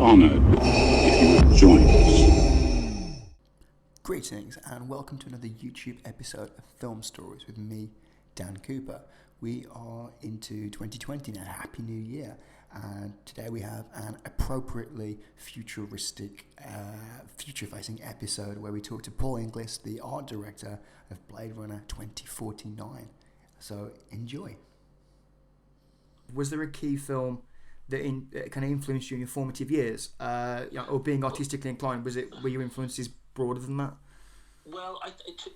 honoured if you would join us. Greetings and welcome to another YouTube episode of Film Stories with me, Dan Cooper. We are into 2020 now. Happy New Year. And today we have an appropriately futuristic, future-facing episode where we talk to Paul Inglis, the art director of Blade Runner 2049. So enjoy. Was there a key film that kind of influenced you in your formative years, or being artistically inclined? Were your influences broader than that? Well,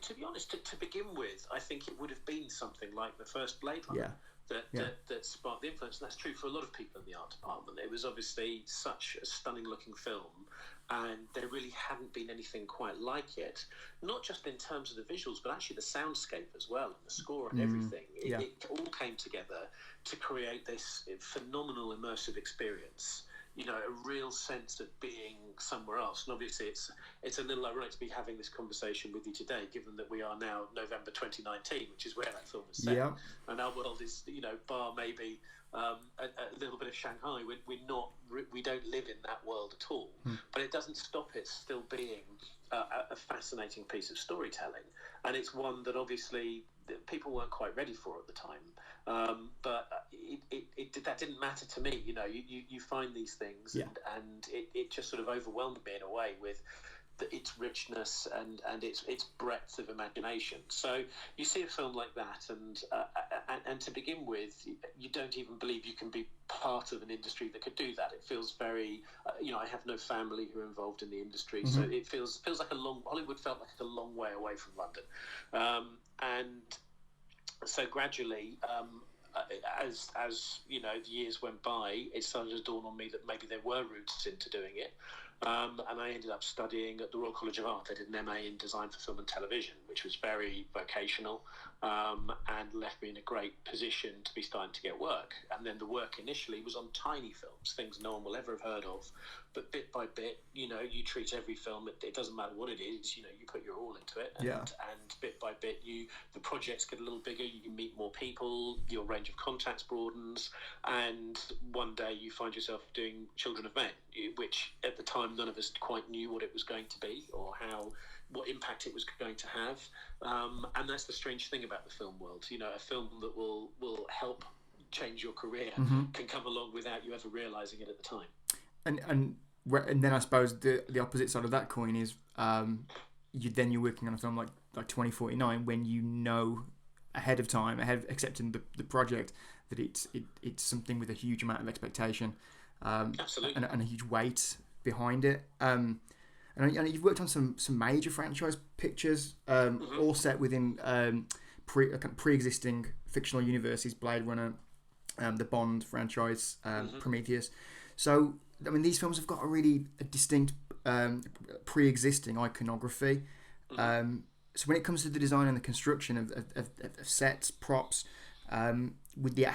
to be honest, to begin with, I think it would have been something like the first Blade Runner that sparked the influence. And that's true for a lot of people in the art department. It was obviously such a stunning-looking film, and there really hadn't been anything quite like it. Not just in terms of the visuals, but actually the soundscape as well, and the score and everything. It all came together to create this phenomenal immersive experience. You know, a real sense of being somewhere else. And obviously it's a little ironic to be having this conversation with you today, given that we are now November 2019, which is where that film was set. Yeah. And our world is, you know, bar maybe a little bit of Shanghai, we don't live in that world at all. But it doesn't stop it still being a fascinating piece of storytelling. And it's one that obviously people weren't quite ready for at the time. But that didn't matter to me. You know, you find these things, and it just sort of overwhelmed me in a way with its richness and its breadth of imagination. So you see a film like that, and to begin with, you don't even believe you can be part of an industry that could do that. It feels very, I have no family who are involved in the industry, so it feels like Hollywood felt like a long way away from London, and so gradually, as you know, the years went by, it started to dawn on me that maybe there were routes into doing it. And I ended up studying at the Royal College of Art. I did an MA in Design for Film and Television, which was very vocational, and left me in a great position to be starting to get work. And then the work initially was on tiny films, things no one will ever have heard of. But bit by bit, you know, you treat every film, it doesn't matter what it is, you know, you put your all into it. And bit by bit, the projects get a little bigger, you meet more people, your range of contacts broadens, and one day you find yourself doing Children of Men, which at the time none of us quite knew what it was going to be or what impact it was going to have. And that's the strange thing about the film world. You know, a film that will help change your career can come along without you ever realising it at the time. And then I suppose the opposite side of that coin is you're working on a film like 2049 when you know ahead of time, accepting the project, that it's something with a huge amount of expectation, Absolutely, and a huge weight behind it. And you've worked on some major franchise pictures, all set within pre-existing fictional universes: Blade Runner, the Bond franchise, Prometheus. So, I mean, these films have got a distinct pre-existing iconography. So when it comes to the design and the construction of sets, props, with the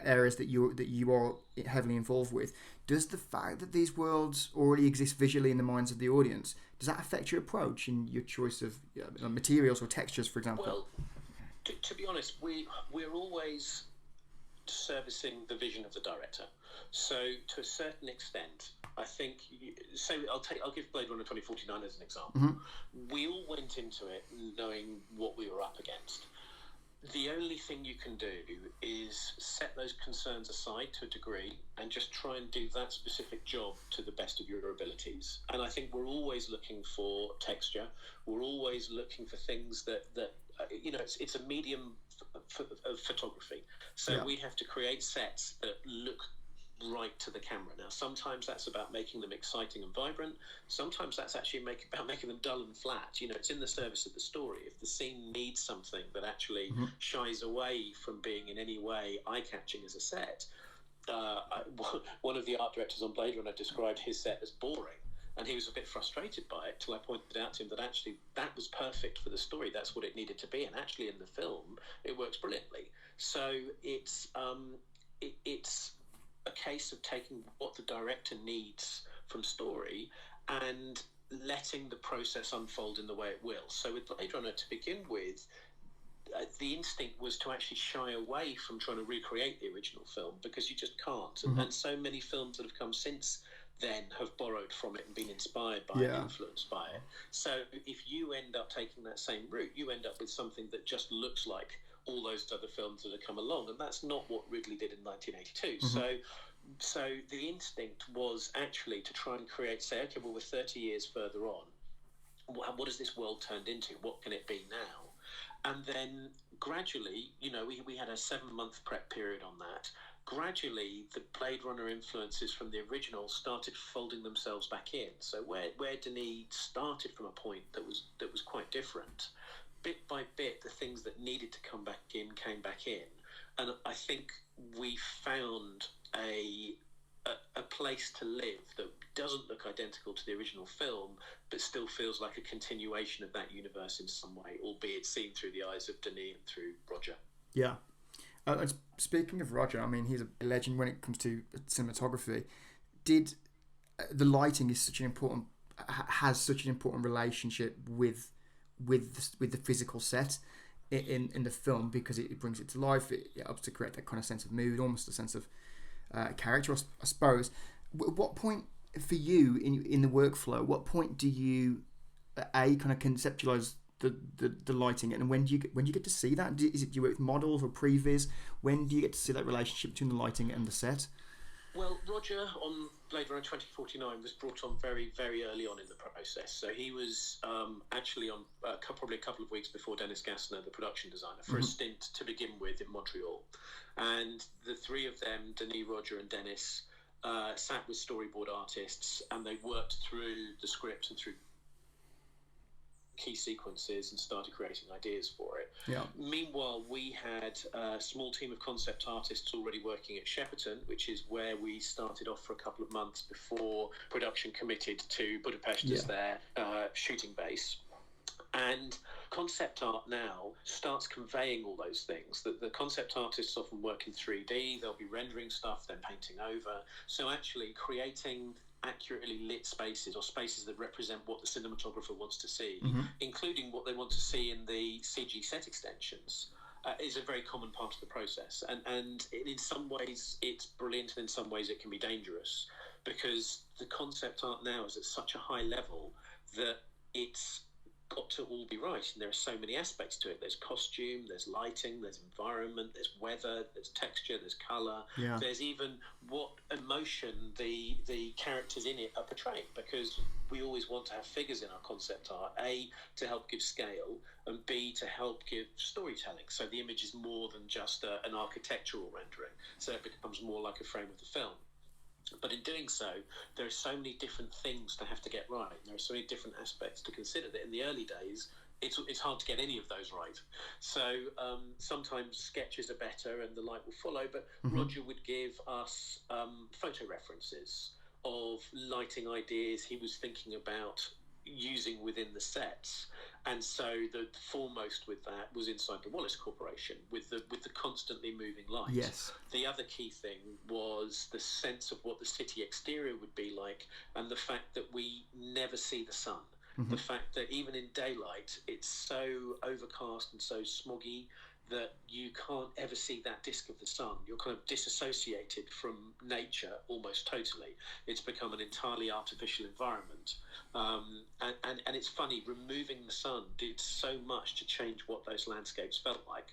areas that you are heavily involved with, does the fact that these worlds already exist visually in the minds of the audience, does that affect your approach and your choice of materials or textures, for example? Well, to be honest, we're always servicing the vision of the director. So to a certain extent, I think, I'll give Blade Runner 2049 as an example. We all went into it knowing what we were up against. The only thing you can do is set those concerns aside to a degree and just try and do that specific job to the best of your abilities. And I think we're always looking for texture. We're always looking for things that it's a medium of photography. So we have to create sets that look right to the camera. Now, sometimes that's about making them exciting and vibrant. Sometimes that's actually about making them dull and flat. You know, it's in the service of the story. If the scene needs something that actually shies away from being in any way eye-catching as a set, one of the art directors on Blade Runner described his set as boring. And he was a bit frustrated by it till I pointed out to him that actually that was perfect for the story. That's what it needed to be. And actually in the film, it works brilliantly. So it's a case of taking what the director needs from story and letting the process unfold in the way it will. So with Blade Runner, to begin with, the instinct was to actually shy away from trying to recreate the original film because you just can't. And so many films that have come since then have borrowed from it and been inspired by it, influenced by it. So if you end up taking that same route, you end up with something that just looks like all those other films that have come along, and that's not what Ridley did in 1982. So the instinct was actually to try and say, okay, well, we're 30 years further on. What has this world turned into? What can it be now? And then gradually, we had a 7-month prep period on that. Gradually, the Blade Runner influences from the original started folding themselves back in. So where Denis started from a point that was quite different, bit by bit, the things that needed to come back in came back in. And I think we found a place to live that doesn't look identical to the original film, but still feels like a continuation of that universe in some way, albeit seen through the eyes of Denis and through Roger. Yeah. And speaking of Roger, I mean, he's a legend when it comes to cinematography. The lighting has such an important relationship with the physical set in the film, because it brings it to life. It helps to create that kind of sense of mood, almost a sense of character, I suppose. At what point for you in the workflow? What point do you kind of conceptualize the lighting, and when do you get to see that? Do you work with models or previs? When do you get to see that relationship between the lighting and the set? Well, Roger on Blade Runner 2049 was brought on very, very early on in the process. So he was actually on probably a couple of weeks before Dennis Gassner, the production designer, for a stint to begin with in Montreal. And the three of them, Denis, Roger and Dennis, sat with storyboard artists, and they worked through the script and through key sequences and started creating ideas for it. Yeah. Meanwhile, we had a small team of concept artists already working at Shepperton, which is where we started off for a couple of months before production committed to Budapest as their shooting base. And concept art now starts conveying all those things. The concept artists often work in 3D, they'll be rendering stuff, then painting over. So actually creating accurately lit spaces, or spaces that represent what the cinematographer wants to see, including what they want to see in the CG set extensions, is a very common part of the process. And in some ways it's brilliant, and in some ways it can be dangerous, because the concept art now is at such a high level that it's got to all be right, and there are so many aspects to it. There's costume, there's lighting, there's environment, there's weather, there's texture, there's colour, there's even what emotion the characters in it are portraying, because we always want to have figures in our concept art, A, to help give scale, and B, to help give storytelling, so the image is more than just an architectural rendering, so it becomes more like a frame of the film. But in doing so, there are so many different things to have to get right. There are so many different aspects to consider that in the early days, it's hard to get any of those right. So sometimes sketches are better and the light will follow, but Roger would give us photo references of lighting ideas he was thinking about using within the sets. And so the foremost with that was inside the Wallace Corporation, with the constantly moving light. Yes. The other key thing was the sense of what the city exterior would be like, and the fact that we never see the sun. The fact that even in daylight, it's so overcast and so smoggy that you can't ever see that disk of the sun. You're kind of disassociated from nature almost totally. It's become an entirely artificial environment. And it's funny, removing the sun did so much to change what those landscapes felt like.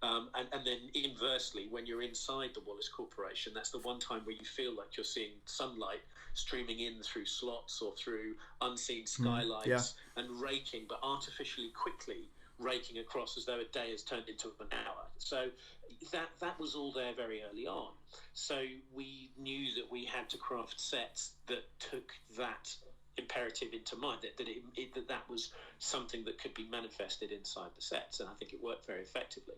And then inversely, when you're inside the Wallace Corporation, that's the one time where you feel like you're seeing sunlight streaming in through slots or through unseen skylights and raking, but artificially quickly raking across as though a day has turned into an hour. So that was all there very early on. So we knew that we had to craft sets that took that imperative into mind, that was something that could be manifested inside the sets, and I think it worked very effectively.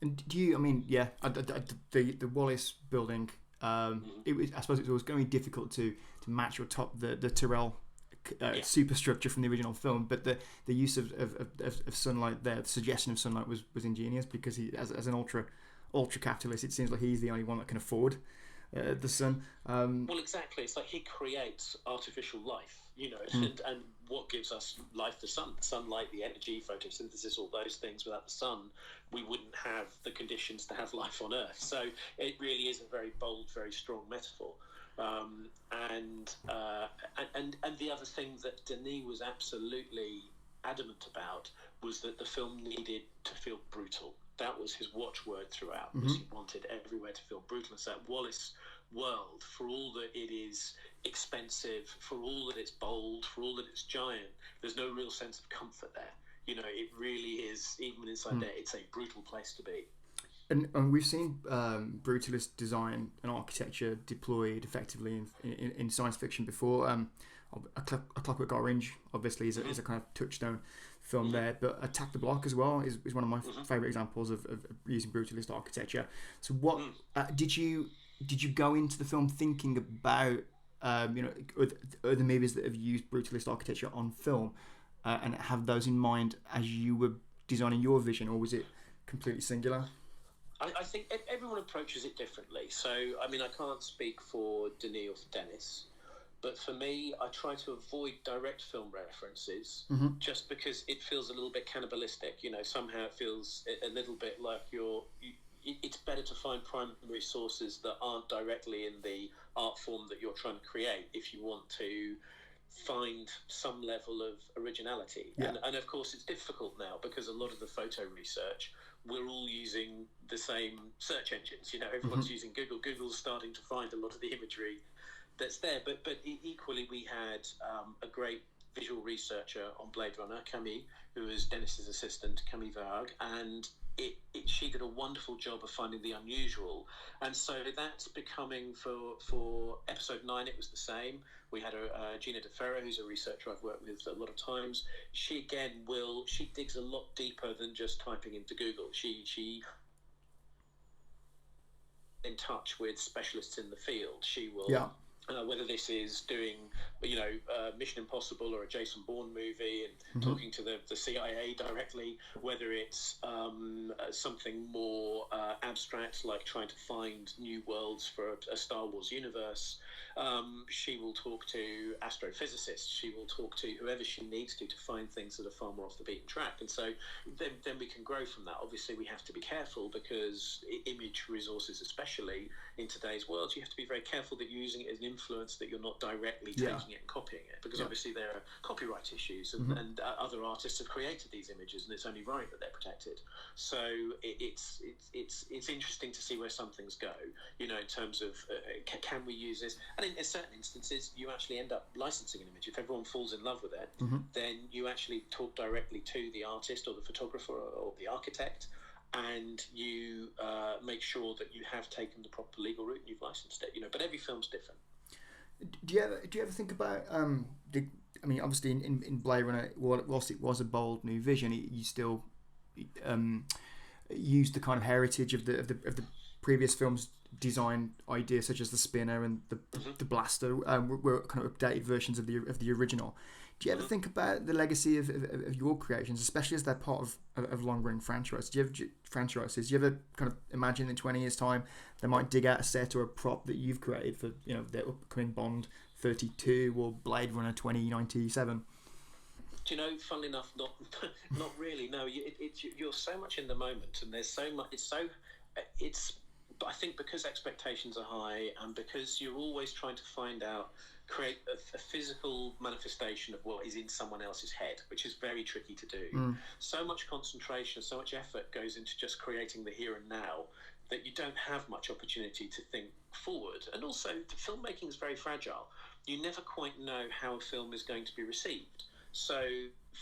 And do you, I mean, the Wallace building, it was, I suppose it was going to be difficult to match or top the Tyrrell superstructure from the original film, but the use of sunlight there, the suggestion of sunlight was ingenious, because he, as an ultra capitalist, it seems like he's the only one that can afford the sun. Well, exactly. It's like he creates artificial life, and what gives us life? The sun, sunlight, the energy, photosynthesis, all those things. Without the sun, we wouldn't have the conditions to have life on Earth. So it really is a very bold, very strong metaphor. And the other thing that Denis was absolutely adamant about was that the film needed to feel brutal. That was his watchword throughout. Was he wanted everywhere to feel brutal. And so that Wallace world, for all that it is expensive, for all that it's bold, for all that it's giant, there's no real sense of comfort there. It really is, even inside there, it's a brutal place to be. And we've seen brutalist design and architecture deployed effectively in science fiction before. A Clockwork Orange, obviously, is a kind of touchstone film there, but Attack the Block as well is one of my favourite examples of using brutalist architecture. So what did you go into the film thinking about other movies that have used brutalist architecture on film and have those in mind as you were designing your vision, or was it completely singular? I think everyone approaches it differently. So, I mean, I can't speak for Denis or for Dennis, but for me, I try to avoid direct film references just because it feels a little bit cannibalistic. Somehow it feels a little bit like it's better to find primary sources that aren't directly in the art form that you're trying to create if you want to find some level of originality. Yeah. And of course, it's difficult now because a lot of the photo research, we're all using the same search engines. Everyone's using Google. Google's starting to find a lot of the imagery that's there. But equally, we had a great visual researcher on Blade Runner, Camille, who was Dennis's assistant, Camille Varg, and she did a wonderful job of finding the unusual. And so that's becoming, for episode 9, it was the same. We had Gina De Ferro, who's a researcher I've worked with a lot of times. She again she digs a lot deeper than just typing into Google. She in touch with specialists in the field. She will whether this is doing Mission Impossible or a Jason Bourne movie and talking to the CIA directly, whether it's something more abstract like trying to find new worlds for a Star Wars universe. She will talk to astrophysicists. She will talk to whoever she needs to find things that are far more off the beaten track. And so then we can grow from that. Obviously, we have to be careful because image resources, especially in today's world, you have to be very careful that you're using it as an influence, that you're not directly taking it and copying it, because obviously there are copyright issues and other artists have created these images, and it's only right that they're protected. So it's interesting to see where some things go, in terms of can we use this? And in certain instances, you actually end up licensing an image. If everyone falls in love with it, then you actually talk directly to the artist or the photographer or the architect, and you make sure that you have taken the proper legal route and you've licensed it. But every film's different. Do you ever think about obviously in Blade Runner, whilst it was a bold new vision, you still used the kind of heritage of the previous films' design ideas, such as the spinner and the blaster, were kind of updated versions of the original. Do you ever think about the legacy of your creations, especially as they're part of long-running franchises? Do you ever kind of imagine in 20 years' time they might dig out a set or a prop that you've created for their upcoming Bond 32 or Blade Runner 2097? Do funnily enough, not really. No, you're so much in the moment, and there's so much. I think because expectations are high, and because you're always trying to create a physical manifestation of what is in someone else's head, which is very tricky to do. So much concentration, so much effort goes into just creating the here and now that you don't have much opportunity to think forward. And also, the filmmaking is very fragile. You never quite know how a film is going to be received. So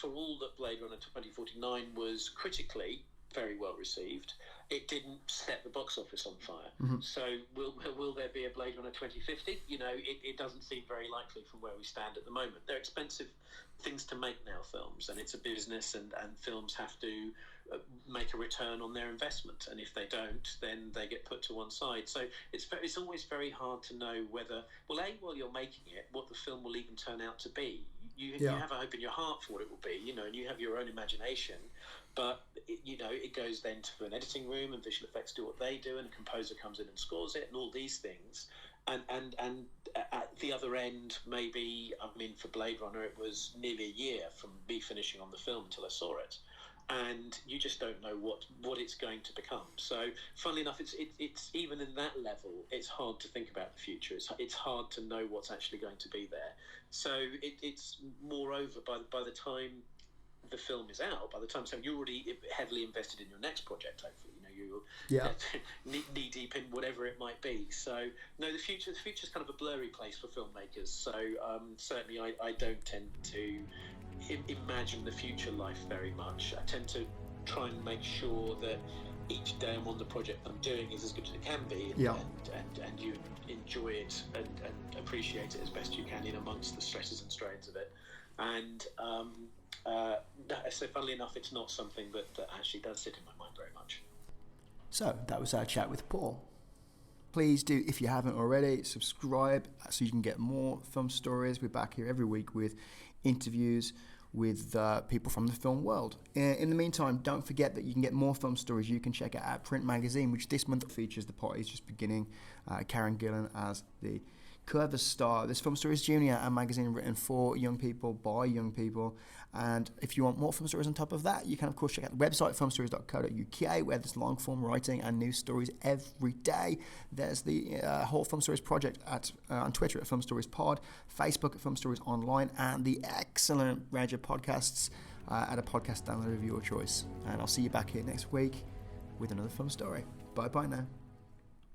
for all that Blade Runner 2049 was critically very well received, it didn't set the box office on fire. So will there be a Blade Runner 2050? It doesn't seem very likely from where we stand at the moment. They're expensive things to make now, films, and it's a business, and films have to make a return on their investment, and if they don't, then they get put to one side. So it's always very hard to know whether, while you're making it, what the film will even turn out to be. You have a hope in your heart for what it will be, and you have your own imagination, But it goes then to an editing room, and visual effects do what they do, and a composer comes in and scores it, and all these things. And at the other end, maybe, for Blade Runner, it was nearly a year from me finishing on the film until I saw it. And you just don't know what it's going to become. So, funnily enough, it's even in that level, it's hard to think about the future. It's hard to know what's actually going to be there. So it's moreover, by the time the film is out, by the time you're already heavily invested in your next project, hopefully. You're knee deep in whatever it might be. So no, the future's kind of a blurry place for filmmakers. So certainly I don't tend to imagine the future life very much. I tend to try and make sure that each day I'm on the project I'm doing is as good as it can be, and you enjoy it and appreciate it as best you can in amongst the stresses and strains of it. And so funnily enough, it's not something that actually does sit in my mind very much. So that was our chat with Paul. Please do, if you haven't already, subscribe so you can get more film stories. We're back here every week with interviews with people from the film world. In the meantime, don't forget that you can get more film stories. You can check out our print magazine, which this month features The Party's Just Beginning, Karen Gillan as the cover star. This Film Stories Junior, a magazine written for young people by young people. And if you want more film stories on top of that, you can of course check out the website filmstories.co.uk, where there's long form writing and news stories every day. There's the whole Film Stories project on Twitter at Film Stories Pod, Facebook at Film Stories Online, and the excellent range of podcasts at a podcast download of your choice. And I'll see you back here next week with another film story. Bye bye now.